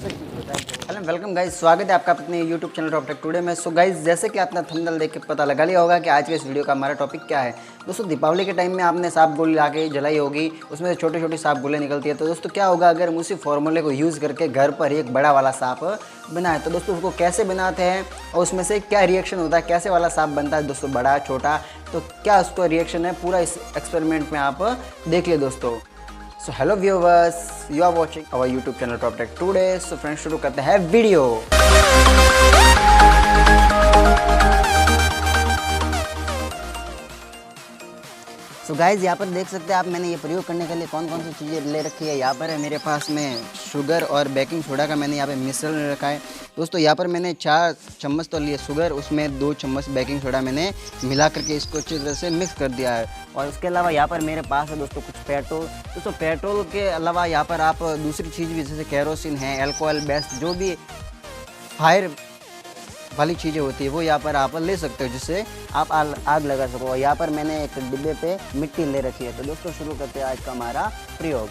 Hello welcome guys, स्वागत है आपका अपने यूट्यूब चैनल टॉपटेक टुडे में। सो गाइस, जैसे कि आपने थंबनेल देख के पता लगा लिया होगा कि आज के इस वीडियो का हमारा टॉपिक क्या है। दोस्तों, दीपावली के टाइम में आपने सांप गोली ला के जलाई होगी, उसमें छोटे छोटे सांप गोले निकलती है। तो दोस्तों, क्या होगा अगर हम उसी फॉर्मूले को यूज़ करके घर पर एक बड़ा वाला सांप बनाए। तो दोस्तों, उसको कैसे बनाते हैं और उसमें से क्या रिएक्शन होता है, कैसे वाला सांप बनता है दोस्तों, बड़ा छोटा, तो क्या उसका रिएक्शन है, पूरा इस एक्सपेरिमेंट में आप देख लिए दोस्तों। So hello viewers, you are watching our YouTube channel TopTech today. So friends, शुरू करते हैं वीडियो। सो गाइज, यहाँ पर देख सकते हैं आप, मैंने ये प्रयोग करने के लिए कौन कौन सी चीज़ें ले रखी है। यहाँ पर है मेरे पास में शुगर और बेकिंग सोडा का मैंने यहाँ पे मिश्रण रखा है। दोस्तों, यहाँ पर मैंने 4 चम्मच तो लिए शुगर, उसमें 2 चम्मच बेकिंग सोडा मैंने मिला करके इसको अच्छी तरह से मिक्स कर दिया है। और उसके अलावा यहाँ पर मेरे पास है दोस्तों कुछ पेट्रोल। दोस्तों, पेट्रोल के अलावा यहाँ पर आप दूसरी चीज़ भी, जैसे केरोसिन है, अल्कोहल बेस्ड जो भी फायर वाली चीज़ें होती है वो यहाँ पर आप ले सकते हो, जिससे आप आग लगा सको। यहाँ पर मैंने एक डिब्बे पे मिट्टी ले रखी है। तो दोस्तों, शुरू करते हैं आज का हमारा प्रयोग।